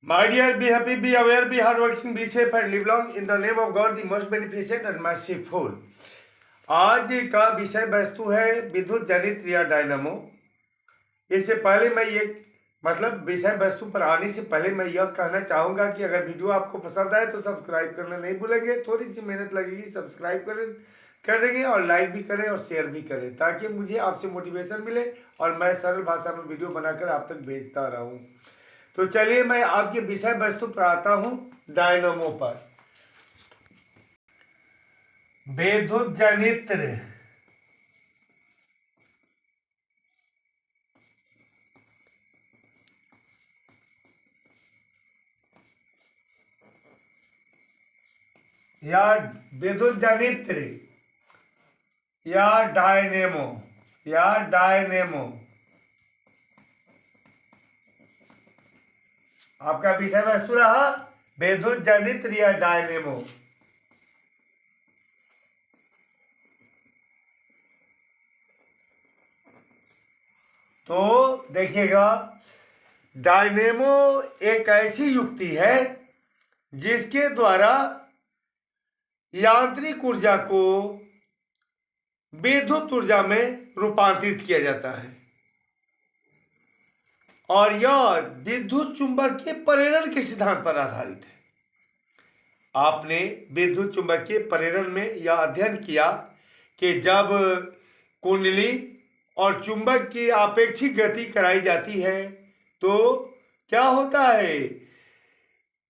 My dear, be happy, be aware, be hardworking, be safe and live long in the name of God, the most beneficent and merciful. आज का विषय वस्तु है विद्युत जनित क्रिया डायनामो। इससे पहले मैं ये विषय वस्तु पर आने से पहले मैं यह कहना चाहूँगा कि अगर वीडियो आपको पसंद आए तो सब्सक्राइब करना नहीं भूलेंगे। थोड़ी सी मेहनत लगेगी, सब्सक्राइब कर देंगे और लाइक भी करें और शेयर भी करें ताकि मुझे आपसे मोटिवेशन मिले और मैं सरल भाषा में वीडियो बनाकर आप तक भेजता रहूँ। तो चलिए मैं आपके विषय वस्तु पर आता हूं डायनामो पर। विद्युत जनित्र या विद्युत जनित्र या डायनेमो आपका विषय वस्तु रहा विद्युत जनित्र या डायनेमो। तो देखिएगा, डायनेमो एक ऐसी युक्ति है जिसके द्वारा यांत्रिक ऊर्जा को विद्युत ऊर्जा में रूपांतरित किया जाता है और यह विद्युत चुंबकीय प्रेरण के सिद्धांत पर आधारित है। आपने विद्युत चुंबकीय प्रेरण में यह अध्ययन किया कि जब कुंडली और चुंबक की आपेक्षिक गति कराई जाती है तो क्या होता है,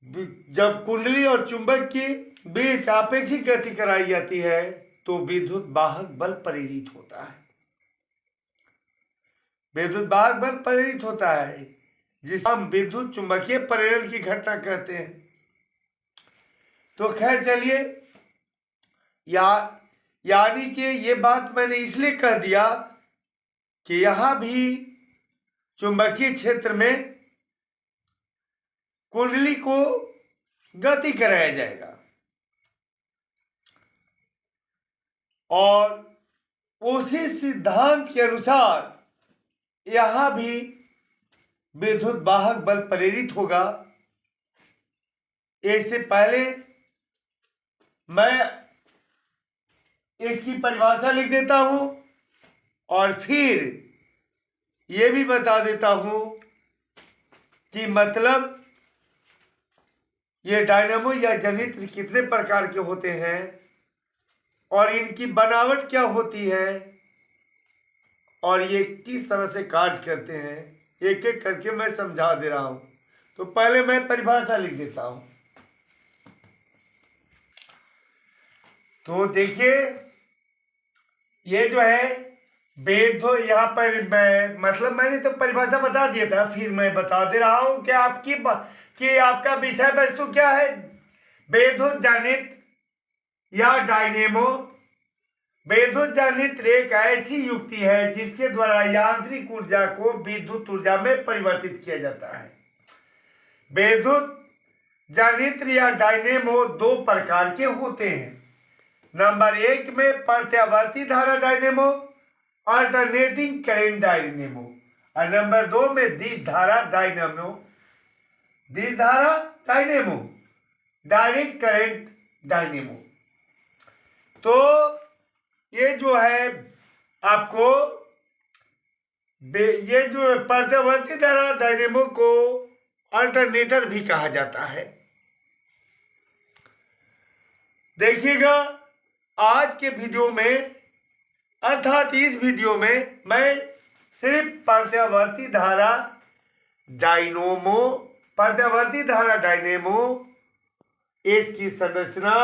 जब कुंडली और चुंबक के बीच आपेक्षिक गति कराई जाती है तो विद्युत वाहक बल प्रेरित होता है। विद्युत वाहक बल प्रेरित होता है जिसे हम विद्युत चुंबकीय प्रेरण की घटना कहते हैं। तो खैर चलिए, यानी कि ये बात मैंने इसलिए कह दिया कि यहां भी चुंबकीय क्षेत्र में कुंडली को गति कराया जाएगा और उसी सिद्धांत के अनुसार यहां भी विद्युत वाहक बल प्रेरित होगा। इससे पहले मैं इसकी परिभाषा लिख देता हूं और फिर ये भी बता देता हूं कि ये डायनामो या जनित्र कितने प्रकार के होते हैं और इनकी बनावट क्या होती है और ये किस तरह से कार्य करते हैं, एक एक करके मैं समझा दे रहा हूं। तो पहले मैं परिभाषा लिख देता हूं। तो देखिए, ये जो है वेदो, यहाँ पर मैंने तो परिभाषा बता दिया था, फिर मैं बता दे रहा हूं कि आपका विषय वस्तु क्या है। विद्युत जनित या डायनेमो। विद्युत जनित्र एक ऐसी युक्ति है जिसके द्वारा यांत्रिक ऊर्जा को विद्युत ऊर्जा में परिवर्तित किया जाता है। विद्युत जनित्र या डायनेमो दो प्रकार के होते हैं। नंबर 1 में प्रत्यावर्ती धारा डायनेमो, अल्टरनेटिंग करंट डायनेमो, और नंबर 2 में दिश धारा डायनेमो, डायरेक्ट करंट डायनेमो। तो ये जो है आपको ये जो प्रत्यावर्ती धारा डायनेमो को अल्टरनेटर भी कहा जाता है। देखिएगा, आज के वीडियो में अर्थात इस वीडियो में मैं सिर्फ प्रत्यावर्ती धारा डायनेमो, इसकी संरचना,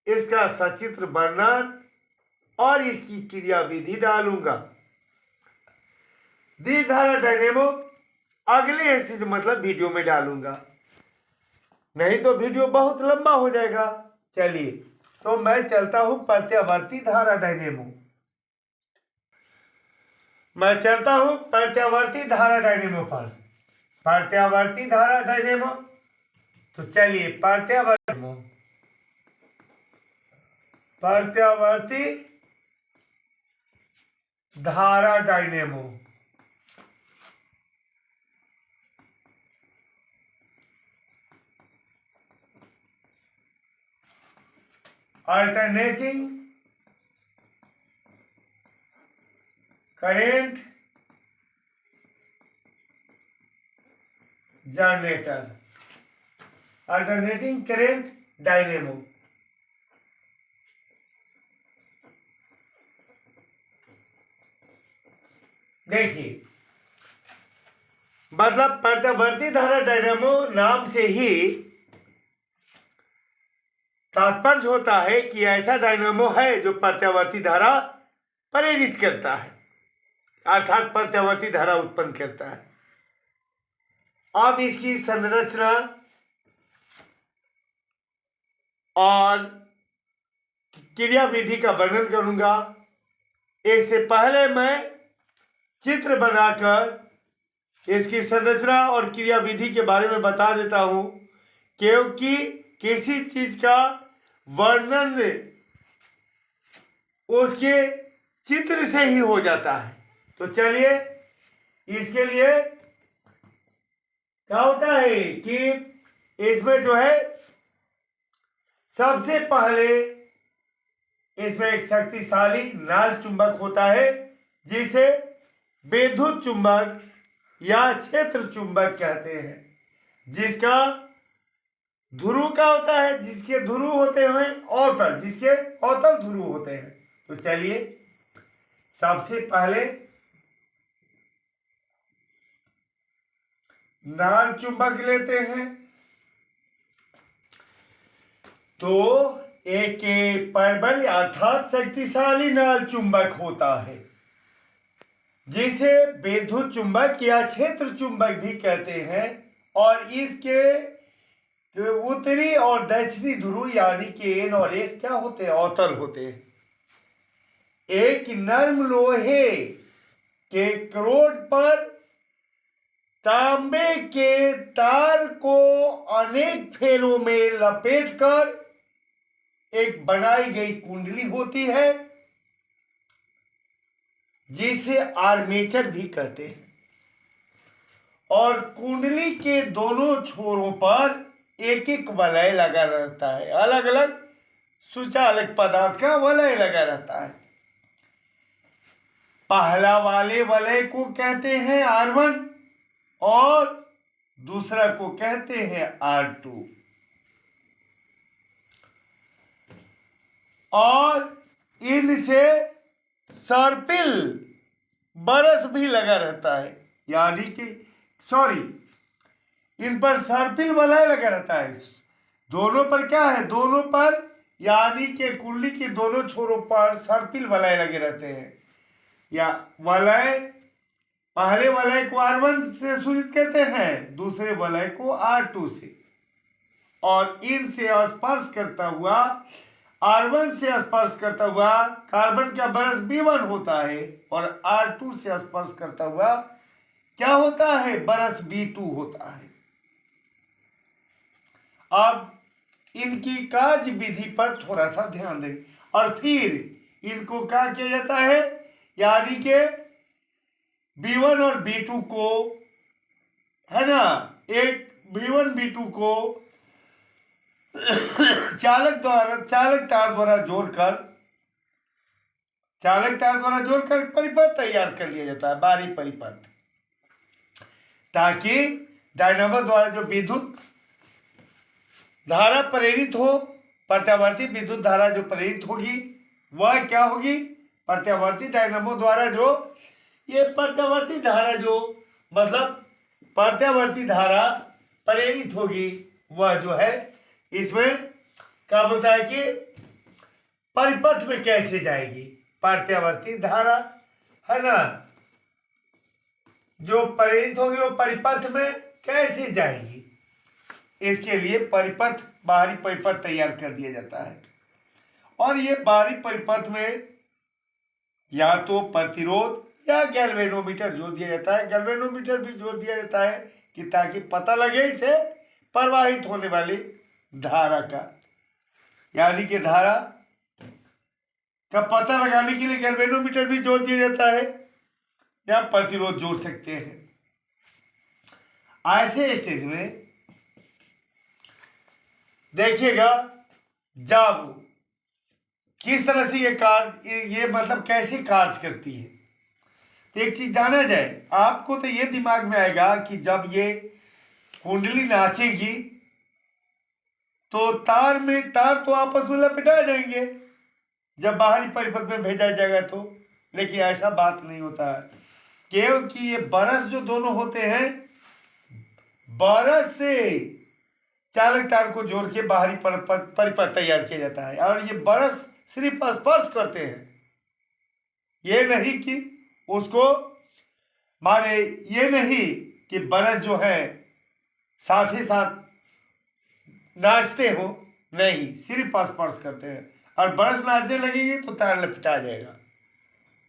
इसका सचित्र वर्णन और इसकी क्रियाविधि डालूंगा। दिश धारा डायनेमो अगले हिस्से वीडियो में डालूंगा, नहीं तो वीडियो बहुत लंबा हो जाएगा। चलिए, तो मैं चलता हूं प्रत्यावर्ती धारा डायनेमो। पर प्रत्यावर्ती धारा डायनेमो। तो चलिए, प्रत्यावर्ती धारा dynamo. Alternating current generator, alternating current dynamo. देखिए, मतलब प्रत्यावर्ती धारा डायनेमो नाम से ही तात्पर्य होता है कि ऐसा डायनेमो है जो प्रत्यावर्ती धारा प्रेरित करता है, अर्थात प्रत्यावर्ती धारा उत्पन्न करता है। अब इसकी संरचना और क्रियाविधि का वर्णन करूंगा। इससे पहले मैं चित्र बनाकर इसकी संरचना और क्रियाविधि के बारे में बता देता हूं, क्योंकि किसी चीज का वर्णन उसके चित्र से ही हो जाता है। तो चलिए, इसके लिए क्या होता है कि इसमें जो है सबसे पहले इसमें एक शक्तिशाली नाल चुंबक होता है, जिसे विद्युत चुंबक या क्षेत्र चुंबक कहते हैं, जिसका ध्रुव का होता है, जिसके ध्रुव होते हैं अवतल, जिसके अवतल ध्रुव होते हैं। तो चलिए, सबसे पहले नाल चुंबक लेते हैं। तो एक प्रबल अर्थात शक्तिशाली नाल चुंबक होता है, जिसे विद्युत चुंबक या क्षेत्र चुंबक भी कहते हैं, और इसके उत्तरी और दक्षिणी ध्रुव यानी कि एन और एस क्या होते हैं, अवतल होते हैं। एक नर्म लोहे के क्रोड पर तांबे के तार को अनेक फेरों में लपेटकर एक बनाई गई कुंडली होती है, जिसे आर्मेचर भी कहते हैं, और कुंडली के दोनों छोरों पर एक एक वलय लगा रहता है, अलग अलग सुचालक पदार्थ का वलय लगा रहता है। पहला वाले वलय को कहते हैं R1 और दूसरा को कहते हैं R2, और इनसे सर्पिल बरस भी लगा रहता है, यानी कि इन पर सर्पिल वलय लगा रहता है। दोनों पर क्या है, दोनों पर यानी कि कुंडली के दोनों छोरों पर सर्पिल वलय लगे रहते हैं, या वलय पहले वलय को R1 से सूचित करते हैं, दूसरे वलय को R2 से, और इनसे स्पर्श करता हुआ R1 से स्पर्श करता हुआ कार्बन का बरस B1 होता है, और R2 से स्पर्श करता हुआ क्या होता है, बरस B2 होता है। अब इनकी कार्य विधि पर थोड़ा सा ध्यान दें, और फिर इनको क्या किया जाता है, यानी कि B1 और B2 को, है ना, एक B1 B2 को चालक तार द्वारा जोड़कर परिपथ तैयार कर लिया जाता है, बाहरी परिपथ, ताकि डायनामो द्वारा जो विद्युत धारा प्रेरित हो, प्रत्यावर्ती विद्युत धारा जो प्रेरित होगी वह क्या होगी, प्रत्यावर्ती डायनामो द्वारा जो ये प्रत्यावर्ती धारा जो मतलब प्रत्यावर्ती धारा प्रेरित होगी, वह जो है इसमें क्या बोलता है कि परिपथ में कैसे जाएगी प्रत्यावर्ती धारा, है ना, जो प्रेरित होगी वो परिपथ में कैसे जाएगी, इसके लिए परिपथ, बाहरी परिपथ तैयार कर दिया जाता है। और ये बाहरी परिपथ में या तो प्रतिरोध या गैल्वेनोमीटर जोड़ दिया जाता है, गैल्वेनोमीटर भी जोड़ दिया जाता है कि ताकि पता लगे इसे प्रवाहित होने वाली धारा का, यानी कि धारा का पता लगाने के लिए गैल्वेनोमीटर भी जोड़ दिया जाता है, या प्रतिरोध जोड़ सकते हैं। ऐसे स्टेज में देखिएगा, जब किस तरह से ये मतलब कैसी कार्य करती है। तो एक चीज जाना जाए, आपको तो ये दिमाग में आएगा कि जब ये कुंडली नाचेगी तो तार तो आपस में लपेटा जाएंगे जब बाहरी परिपथ में भेजा जाएगा तो। लेकिन ऐसा बात नहीं होता है, क्योंकि ये बरस जो दोनों होते हैं, बरस से चालक तार को जोड़ के बाहरी परिपथ तैयार किया जाता है। और ये बरस सिर्फ स्पर्श करते हैं, ये नहीं कि उसको माने, ये नहीं कि बरस जो है साथ ही साथ नाचते हो, नहीं, सिर्फ स्पर्श करते हैं। और बरस नाचने लगेगी तो तार लपटा जाएगा,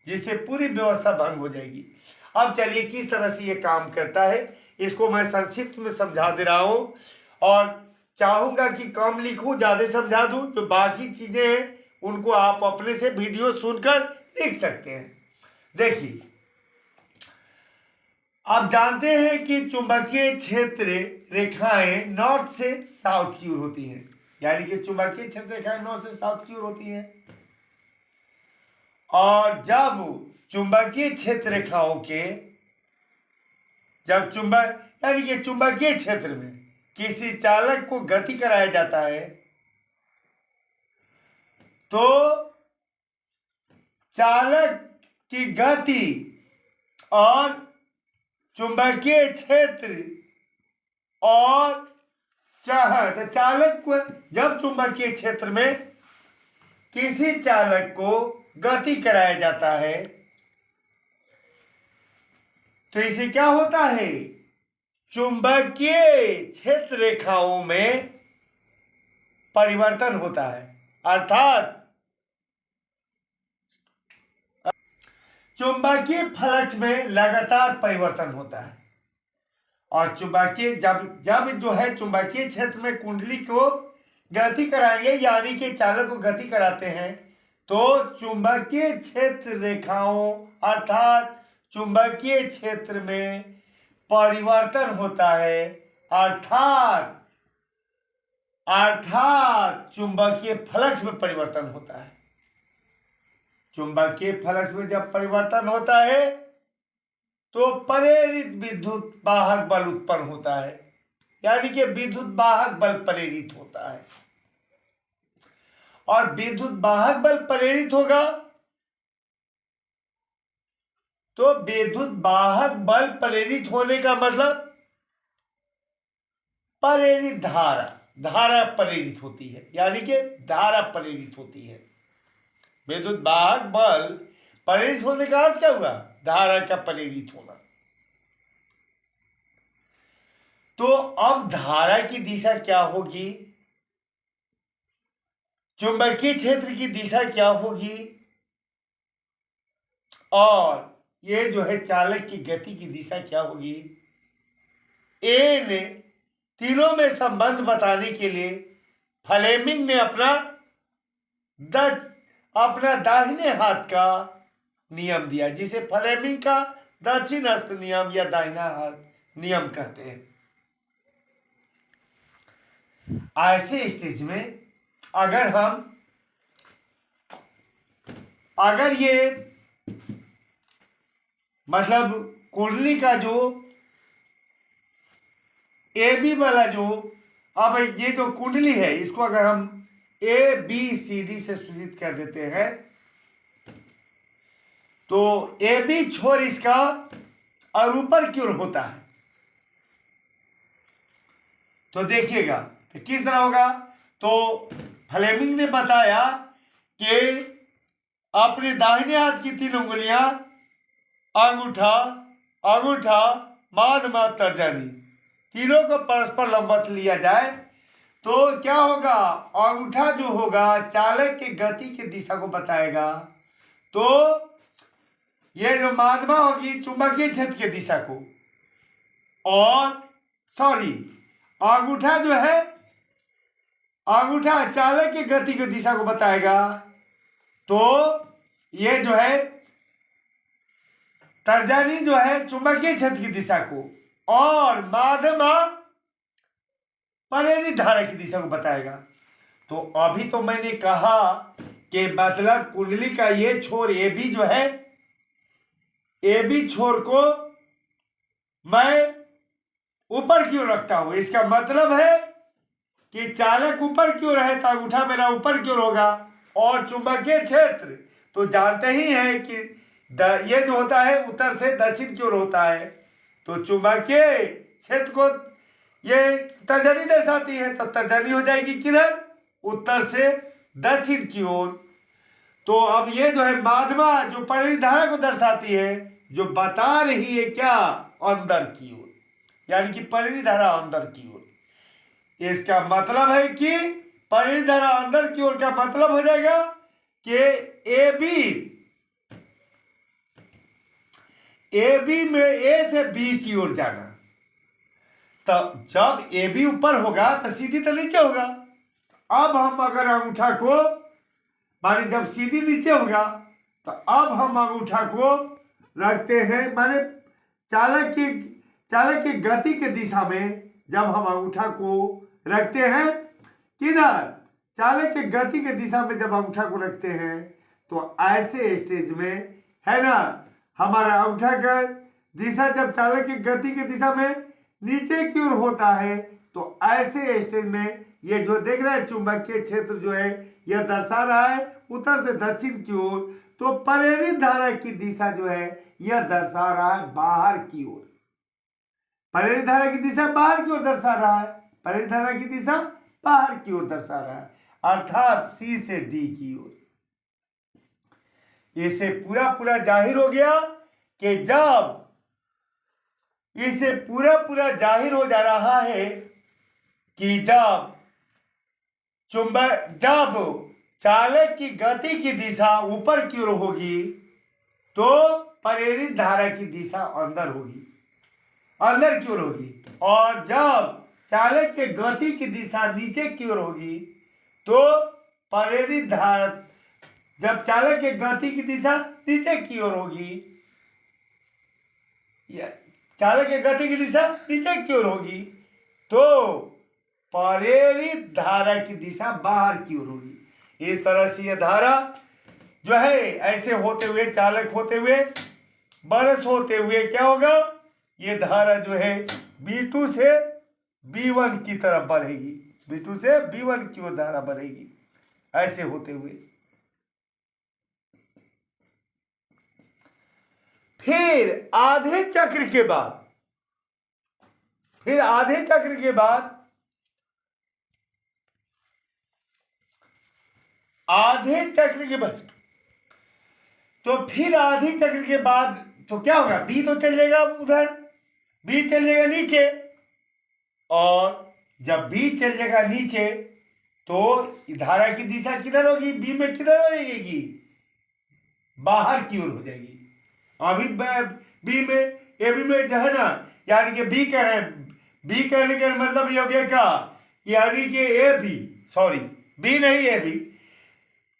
जिससे पूरी व्यवस्था भंग हो जाएगी। अब चलिए किस तरह से ये काम करता है इसको मैं संक्षिप्त में समझा दे रहा हूं, और चाहूंगा कि कम लिखूं, ज्यादा समझा दूं। जो बाकी चीजें हैं उनको आप अपने से वीडियो सुनकर लिख सकते हैं। देखिए, आप जानते हैं कि चुंबकीय क्षेत्र रेखाएं नॉर्थ से साउथ की ओर होती हैं, यानी कि चुंबकीय क्षेत्र रेखाएं नॉर्थ से साउथ की ओर होती हैं। और जब चुंबकीय क्षेत्र रेखाओं के यानी कि चुंबकीय क्षेत्र में किसी चालक को गति कराया जाता है तो चालक की गति और चुंबकीय क्षेत्र और चालक को, जब चुंबकीय क्षेत्र में किसी चालक को गति कराया जाता है तो इसे क्या होता है, चुंबकीय क्षेत्र रेखाओं में परिवर्तन होता है। अर्थात चुंबकीय फ्लक्स में लगातार परिवर्तन होता है। और चुंबकीय जब जो है चुंबकीय क्षेत्र में कुंडली को गति कराएंगे, यानी कि चालक को गति कराते हैं, तो चुंबकीय क्षेत्र रेखाओं अर्थात चुंबकीय क्षेत्र में परिवर्तन होता है। अर्थात चुंबकीय फ्लक्स में परिवर्तन होता है। चुंबकीय फ्लक्स में जब परिवर्तन होता है तो प्रेरित विद्युत वाहक बल उत्पन्न होता है, यानी कि विद्युत वाहक बल प्रेरित होता है। और विद्युत वाहक बल प्रेरित होगा तो विद्युत वाहक बल प्रेरित होने का मतलब प्रेरित धारा प्रेरित होती है, यानी कि धारा प्रेरित होती है। विद्युत वाहक बल प्रेरित होने का अर्थ क्या हुआ, धारा का प्रेरित होना। तो अब धारा की दिशा क्या होगी, चुंबकीय क्षेत्र की दिशा क्या होगी, और ये जो है चालक की गति की दिशा क्या होगी, इन तीनों में संबंध बताने के लिए फ्लेमिंग ने अपना दाहिने हाथ का नियम दिया, जिसे फ्लेमिंग का दक्षिण हस्त नियम या दाहिना हाथ नियम कहते हैं। ऐसे स्टेज में अगर ये मतलब कुंडली का जो ए बी वाला जो, अब ये जो कुंडली है इसको अगर हम ए बी सी डी से सूचित कर देते हैं तो ए बी छोर इसका और ऊपर की ओर होता है। तो देखिएगा तो किस तरह होगा, तो फ्लेमिंग ने बताया कि अपने दाहिने हाथ की 3 उंगलियां अंगूठा मध्यमा तर्जनी तीनों को परस्पर लंबवत लिया जाए तो क्या होगा, अंगूठा जो होगा चालक की गति की दिशा को बताएगा, तो ये जो मध्यमा होगी चुंबकीय क्षेत्र की दिशा को, और अंगूठा जो है अंगूठा चालक की गति की दिशा को बताएगा, तो ये जो है तर्जनी जो है चुंबकीय क्षेत्र की दिशा को, और मध्यमा प्रेरित धारा की दिशा को बताएगा। तो अभी तो मैंने कहा कि मतलब कुंडली का ये छोर ए बी जो है, ए बी छोर को मैं ऊपर की ओर रखता हूं। इसका मतलब है कि चालक ऊपर की ओर है तो अंगूठा मेरा ऊपर की ओर होगा। और चुंबकीय क्षेत्र तो जानते ही हैं कि ये जो होता है उत्तर से दक्षिण की ओर होता है। तो चुंबकीय क्षेत्र को ये तर्जनी दर्शाती है, तो तर्जनी हो जाएगी किधर, उत्तर से दक्षिण की ओर। तो अब ये जो है माध्यमा जो परिणत धारा को दर्शाती है, जो बता रही है क्या, अंदर की ओर, यानी कि परिणत धारा अंदर की ओर। इसका मतलब है कि परिणत धारा अंदर की ओर का मतलब हो जाएगा कि ए बी में ए से बी की ओर जाना। तब जब ए बी ऊपर होगा तो सी डी तो नीचे होगा। अब हम अगर अंगूठा को माने जब सी डी नीचे होगा तो अब हम अंगूठा को रखते हैं, माने चालक की गति के दिशा में जब हम अंगूठा को रखते हैं, किधर, चालक की गति के दिशा में जब अंगूठा को रखते हैं तो ऐसे स्टेज में है ना, हमारा अंगूठा का दिशा जब चालक की गति की दिशा में नीचे की ओर होता है तो ऐसे स्टेज में ये जो देख रहे हैं चुंबकीय क्षेत्र जो है यह दर्शा रहा है उत्तर से दक्षिण की ओर। तो प्रेरित धारा की दिशा जो है यह दर्शा रहा है बाहर की ओर। प्रेरित धारा की दिशा बाहर की ओर दर्शा रहा है, प्रेरित धारा की दिशा बाहर की ओर दर्शा रहा है, अर्थात सी से डी की ओर। इसे पूरा जाहिर हो गया कि जब इसे पूरा जाहिर हो जा रहा है कि जब चालक की गति की दिशा ऊपर की ओर होगी तो प्रेरित धारा की दिशा अंदर की ओर होगी, और जब चालक के गति की दिशा नीचे की ओर होगी तो प्रेरित धारा, जब चालक के गति की दिशा नीचे की ओर होगी, चालक की गति की दिशा नीचे की ओर होगी तो प्रेरित धारा की दिशा बाहर की ओर होगी। इस तरह से यह धारा जो है ऐसे होते हुए, चालक होते हुए, बरस होते हुए क्या होगा, ये धारा जो है B2 से B1 की तरफ बढ़ेगी, B2 से B1 की ओर धारा बढ़ेगी ऐसे होते हुए। फिर आधे चक्र के बाद तो क्या होगा, बी तो चल जाएगा उधर, बी चल जाएगा नीचे, और जब बी चल जाएगा नीचे तो धारा की दिशा किधर होगी, बी में किधर हो जाएगी, बाहर की ओर हो जाएगी। अभी बी में ए बी में जो है ना, यानी कि बी कह रहे हैं, बी कहने का मतलब ये हो गया क्या, यानी कि ए बी, सॉरी बी नहीं ए बी।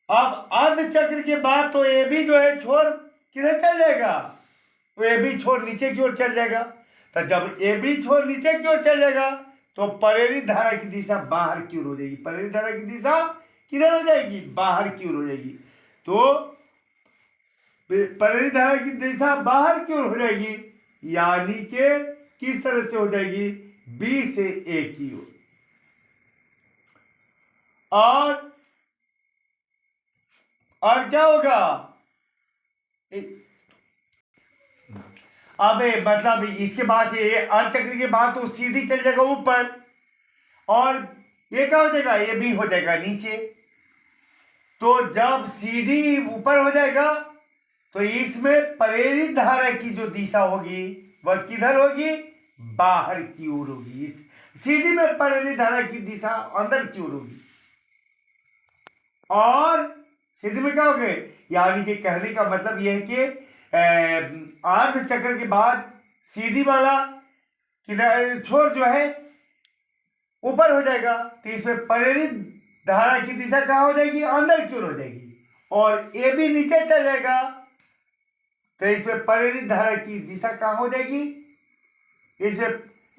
अब अर्ध चक्र के बाद तो ए बी जो है छोर किधर चल जाएगा, तो ए बी छोर नीचे की ओर चल जाएगा। तो जब ए बी छोर नीचे की ओर चल जाएगा तो प्रेरित धारा की दिशा बाहर की ओर हो जाएगी, प्रेरित धारा की दिशा किधर हो जाएगी, बाहर की ओर हो जाएगी। तो प्रेरित धारा की दिशा बाहर की ओर हो जाएगी, यानी कि किस तरह से हो जाएगी, बी से ए की ओर। और क्या होगा, अब मतलब इसके बाद से अर्ध चक्र के बाद तो सी डी चल जाएगा ऊपर, और ये क्या हो जाएगा, ये बी हो जाएगा नीचे। तो जब सी डी ऊपर हो जाएगा तो इसमें प्रेरित धारा की जो दिशा होगी वह किधर होगी, बाहर की ओर होगी। इस सीडी में प्रेरित धारा की दिशा अंदर की ओर होगी, और सीडी में क्या हो गए, यानी कि कहने का मतलब यह है कि अर्ध चक्र के बाद सीडी वाला छोर जो है ऊपर हो जाएगा, तो इसमें प्रेरित धारा की दिशा कहाँ हो जाएगी, अंदर की ओर हो जाएगी, और ए बी नीचे चल जाएगा तो इसमें प्रेरित धारा की दिशा कहाँ हो जाएगी, इसमें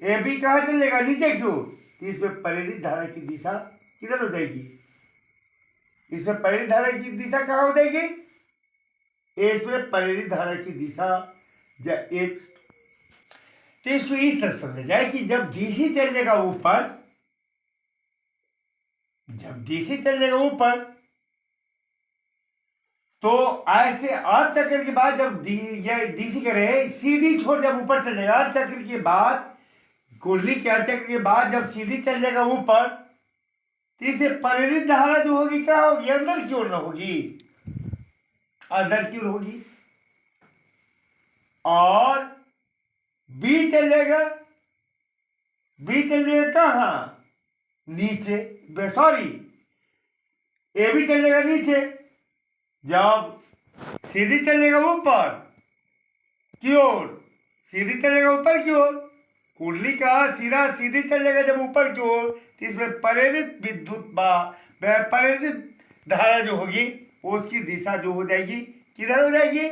ए बी कहाँ चल जाएगा, नीचे की ओर, तो इसमें प्रेरित धारा की दिशा किधर हो जाएगी, इसमें प्रेरित धारा की दिशा कहाँ हो जाएगी? इसमें प्रेरित धारा की दिशा एक, तो इसको इस तरह समझा जाए कि जब डीसी चलेगा ऊपर, जब डीसी चलेगा ऊपर तो ऐसे अर्ध चक्र के बाद जब डीसी करे सीडी छोड़ जब ऊपर चलेगा, अर्ध चक्र के बाद कुंडली के अर्ध चक्र के बाद जब सीडी चल जाएगा ऊपर तो इसे प्रेरित धारा जो होगी क्या होगी? अंदर की ओर न होगी, अंदर की ओर होगी। और बी चलेगा, बी चलेगा कहाँ? नीचे, सॉरी ए भी चलेगा नीचे। जब सीधी चलेगा ऊपर की ओर, सीधी चलेगा ऊपर की ओर, कुंडली का सिरा सीधी चलेगा जब ऊपर की ओर तो इसमें प्रेरित विद्युत प्रेरित धारा जो होगी उसकी दिशा जो हो जाएगी किधर हो जाएगी?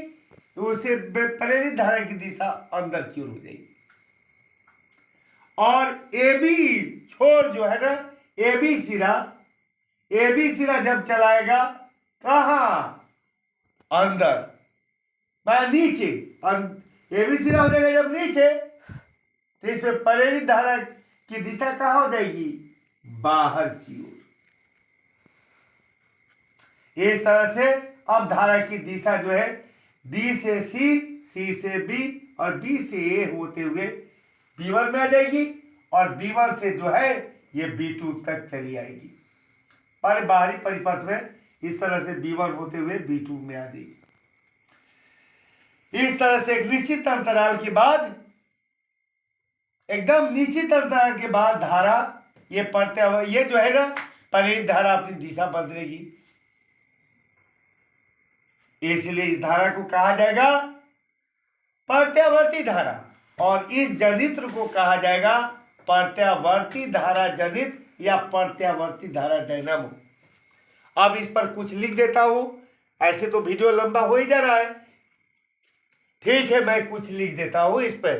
तो उससे प्रेरित धारा की दिशा अंदर की ओर हो जाएगी। और ए बी छोर जो है ना, ए बी सिरा जब चलाएगा कहाँ? अंदर, नीचे। ए बी सिरा हो जाएगा जब नीचे तो इसमें प्रेरित धारा की दिशा कहाँ हो जाएगी? बाहर की ओर। इस तरह से अब धारा की दिशा जो है डी से सी, सी से बी और बी से ए होते हुए B1 में आ जाएगी और B1 से जो है ये B2 तक चली आएगी। पर बाहरी परिपथ में इस तरह से B1 होते हुए B2 में आ जाएगी। इस तरह से एक निश्चित अंतराल के बाद, एकदम निश्चित अंतराल के बाद धारा ये पढ़ते हुए ये जो है ना प्रेरित धारा अपनी दिशा बदलेगी। इसलिए इस धारा को कहा जाएगा प्रत्यावर्ती धारा और इस जनित्र को कहा जाएगा प्रत्यावर्ती धारा जनित या प्रत्यावर्ती धारा डायनामो। अब इस पर कुछ लिख देता हूं, ऐसे तो वीडियो लंबा हो ही जा रहा है, ठीक है, मैं कुछ लिख देता हूं इस पर।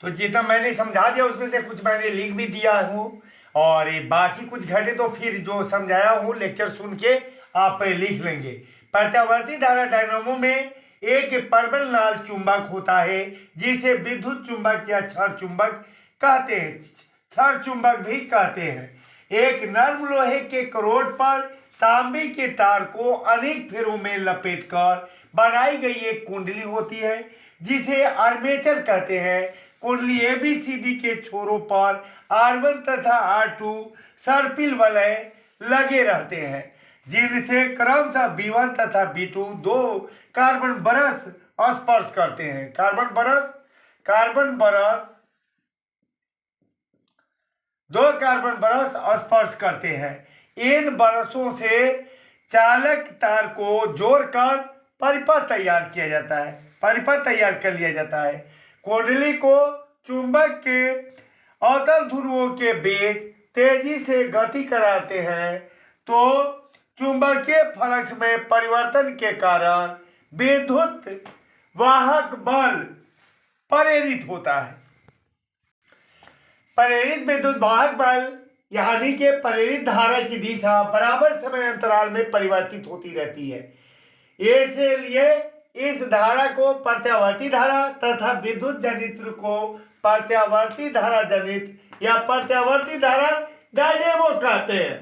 तो जितना मैंने समझा दिया उसमें से कुछ मैंने लिख भी दिया हूं और बाकी कुछ घटे तो फिर जो समझाया हूं लेक्चर सुन के आप लिख लेंगे। प्रत्यावर्ती धारा डायनामो में एक प्रबल नाल चुंबक होता है जिसे विद्युत चुंबक या क्षण चुंबक कहते हैं, क्षण चुंबक भी कहते हैं। एक नर्म लोहे के करोड पर तांबे के तार को अनेक फेरों में लपेटकर बनाई गई एक कुंडली होती है जिसे आर्मेचर कहते हैं। कुंडली ABCD के छोरों पर R1 तथा R2 सर्पिल वलय लगे रहते हैं जिनसे क्रमशः B1 तथा B2 दो कार्बन बरस स्पर्श करते हैं। दो कार्बन बरस स्पर्श करते हैं। इन बरसों से चालक तार को जोड़कर परिपथ तैयार कर लिया जाता है। कुंडली को चुंबक के अवतल ध्रुवों के बीच तेजी से गति कराते हैं तो चुंबकीय फ्लक्स में परिवर्तन के कारण विद्युत वाहक बल प्रेरित होता है। प्रेरित विद्युत वाहक बल यानी कि प्रेरित धारा की दिशा बराबर समय अंतराल में परिवर्तित होती रहती है। इसलिए इस धारा को प्रत्यावर्ती धारा तथा विद्युत जनित्र को प्रत्यावर्ती धारा जनित या प्रत्यावर्ती धारा डायनेमो कहते हैं।